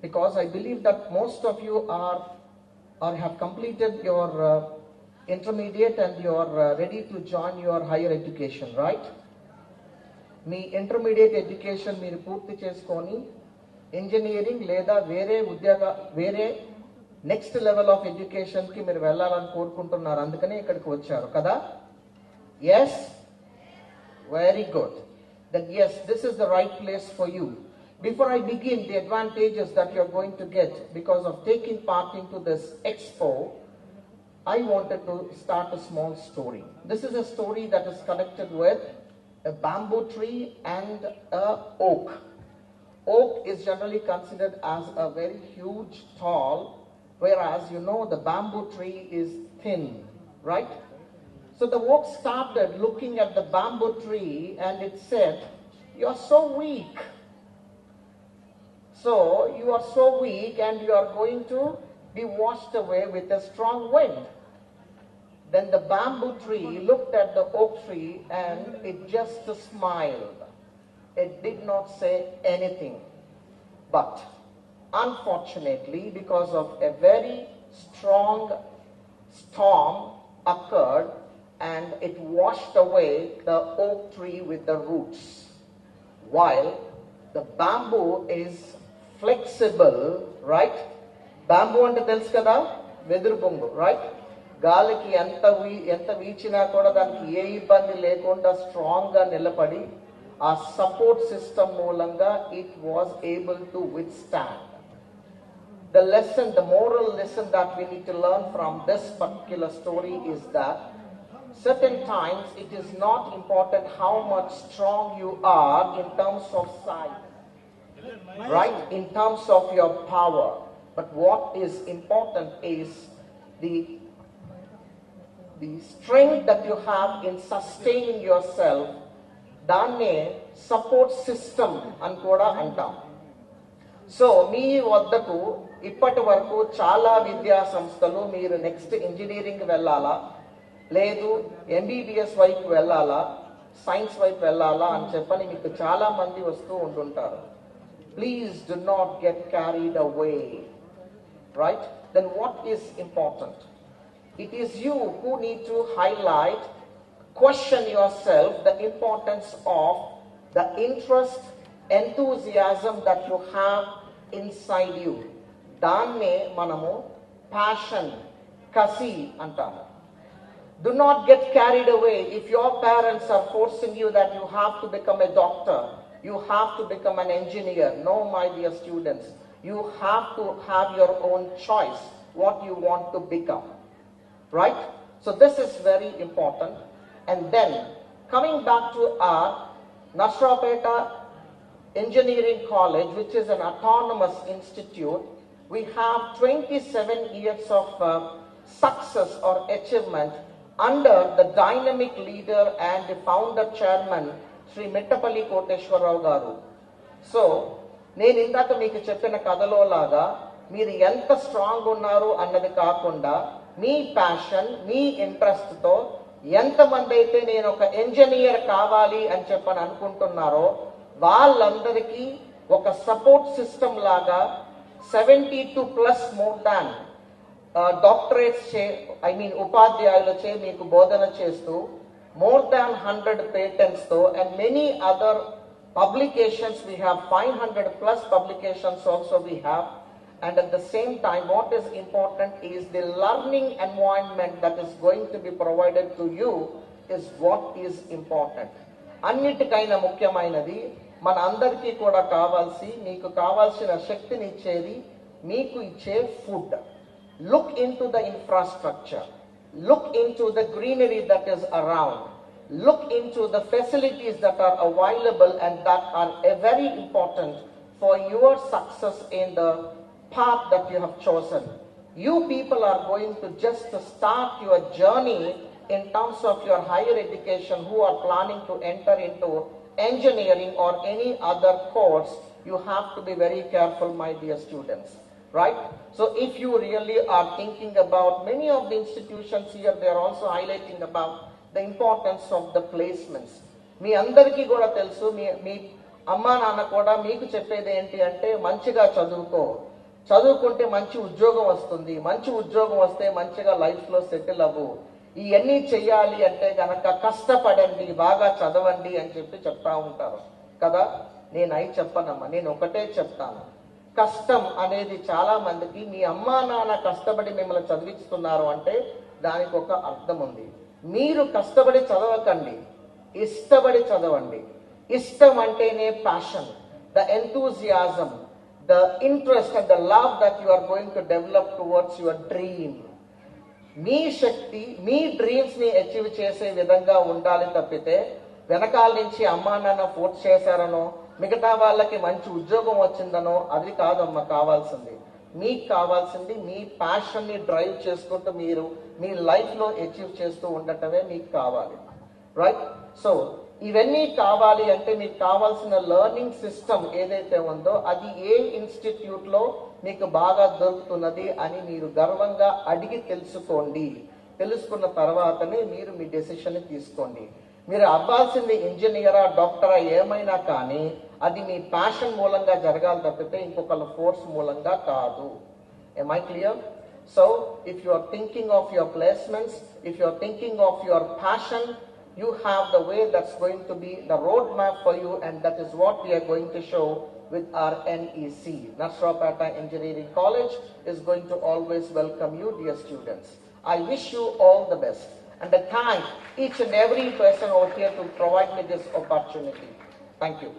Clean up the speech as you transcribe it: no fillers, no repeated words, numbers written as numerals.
because I believe that most of you are or have completed your intermediate and you are ready to join your higher education, right? Me intermediate education మీరు పూర్తి చేసుకొని engineering లేదా వేరే next level of ఎడ్యుకేషన్కి మీరు వెళ్ళాలని కోరుకుంటున్నారు, అందుకనే ఇక్కడికి వచ్చారు కదా. Yes, very good. Then yes, this is the right place for you. Before I begin the advantages that you are going to get because of taking part into this expo, I wanted to start a small story. This is a story that is connected with a bamboo tree and a oak. Oak is generally considered as a very huge, tall, whereas you know the bamboo tree is thin, right? So the oak started looking at the bamboo tree and it said, "You are so weak. So you are so weak and you are going to be washed away with a strong wind." Then the bamboo tree looked at the oak tree and it just smiled. It did not say anything. But unfortunately, because of a very strong storm occurred and it washed away the oak tree with the roots. While the bamboo is flexible, right? Bamboo ante telusu kada, వెదురు బొంగు, right? గాలికి ఎంత వీచినా కూడా దానికి ఏ ఇబ్బంది లేకుండా strong గా నిలబడి ఆ సపోర్ట్ సిస్టమ్ మూలంగా it was able to withstand. The lesson, the moral lesson that we need to learn from this particular story is that certain times it is not important how much strong you are in terms of size, right? In terms of your power. But what is important is the strength that you have in sustaining yourself. దాన్నే support system అని కూడా అంటాం. So మీ వద్దకు ఇప్పటి వరకు చాలా విద్యా సంస్థలు మీరు నెక్స్ట్ ఇంజనీరింగ్ వెళ్ళాలా, లేదు ఎంబీబీఎస్ వైపు వెళ్ళాలా, సైన్స్ వైపు వెళ్ళాలా అని చెప్పని మీకు చాలా మంది వస్తూ ఉంటుంటారు. Please do not get carried away, right? Then what is important? It is you who need to highlight, question yourself the importance of the interest, enthusiasm that you have inside you. దాన్నే మనము passion, కసి అంటాము. Do not get carried away. If your parents are forcing you that you have to become a doctor, you have to become an engineer. No, my dear students, you have to have your own choice what you want to become. Right? So this is very important. And then coming back to our Nasrapeta Engineering College, which is an autonomous institute, we have 27 years of success or achievement under the dynamic leader and the founder chairman Sri Mittapalli Koteshwarrao garu. So నేను ఇందాక మీకు చెప్పిన కథలో లాగా మీరు ఎంత strong ఉన్నారు అన్నది కాకుండా మీ ప్యాషన్, మీ ఇంట్రెస్ట్తో ఎంతమంది అయితే నేను ఒక ఇంజనీర్ కావాలి అని చెప్పని అనుకుంటున్నారో వాళ్ళందరికీ ఒక సపోర్ట్ సిస్టమ్ లాగా 72+ మోర్ దాన్ డాక్టరేట్స్ ఉపాధ్యాయులచే మీకు బోధన చేస్తూ more than 100 patents though and many other publications. We have 500+ publications also we have. And at the same time, what is important is the learning environment that is going to be provided to you is what is important. అన్నిటికైనా ముఖ్యమైనది మన అందరికీ కూడా కావాల్సి మీకు కావాల్సిన శక్తిని ఇచ్చేది మీకు ఇచ్చే food. Look into the infrastructure. Look into the greenery that is around. Look into the facilities that are available and that are very important for your success in the path that you have chosen. You people are going to just start your journey in terms of your higher education who are planning to enter into engineering or any other course. You have to be very careful, my dear students. Right? So if you really are thinking about, many of the institutions here, they are also highlighting about the importance of the placements. మీ అందరికీ కూడా తెలుసు, మీ అమ్మా నాన్న కూడా మీకు చెప్పేది ఏంటి అంటే మంచిగా చదువుకో, చదువుకుంటే మంచి ఉద్యోగం వస్తుంది, మంచి ఉద్యోగం వస్తే మంచిగా లైఫ్లో సెటిల్ అవ్వు, ఇవన్నీ చెయ్యాలి అంటే గనక కష్టపడండి, బాగా చదవండి అని చెప్పి చెప్తా ఉంటారు కదా. నేను అయి చెప్పనమ్మా, నేను ఒకటే చెప్తాను, కష్టం అనేది చాలా మందికి, మీ అమ్మా నాన్న కష్టపడి మిమ్మల్ని చదివిస్తున్నారు అంటే దానికి ఒక అర్థం ఉంది. మీరు కష్టపడి చదవకండి, ఇష్టపడి చదవండి. ఇష్టం అంటేనే passion, the enthusiasm, the interest and the love that you are going to develop towards your dream. మీ శక్తి మీ డ్రీమ్స్ ని అచీవ్ చేసే విధంగా ఉండాలి తప్పితే వెనకాల నుంచి అమ్మా నాన్న ఫోర్స్ చేశారనో, మిగతా వాళ్ళకి మంచి ఉద్యోగం వచ్చిందనో అది కాదమ్మా కావాల్సింది. మీకు కావాల్సింది మీ ప్యాషన్ ని డ్రైవ్ చేసుకుంటూ మీరు మీ లైఫ్ లో అచీవ్ చేస్తూ ఉండటమే మీకు కావాలి, రైట్? సో ఇవన్నీ కావాలి అంటే మీకు కావాల్సిన లెర్నింగ్ సిస్టమ్ ఏదైతే ఉందో అది ఏ ఇన్స్టిట్యూట్ లో మీకు బాగా దొరుకుతున్నది అని మీరు గర్వంగా అడిగి తెలుసుకోండి. తెలుసుకున్న తర్వాతనే మీరు మీ డెసిషన్ తీసుకోండి. మీరు అవ్వాల్సింది ఇంజనీరా, డాక్టరా ఏమైనా కానీ అది మీ ప్యాషన్ మూలంగా జరగాలి తప్పితే ఇంకొకళ్ళ ఫోర్స్ మూలంగా కాదు. Am I clear? So if you are thinking of your placements, if you are thinking of your passion, you have the way that's going to be the roadmap for you, and that is what we are going to show with our NEC. Nasrapata Engineering College is going to always welcome you, dear students. I wish you all the best, and I thank each and every person out here to provide me this opportunity. Thank you.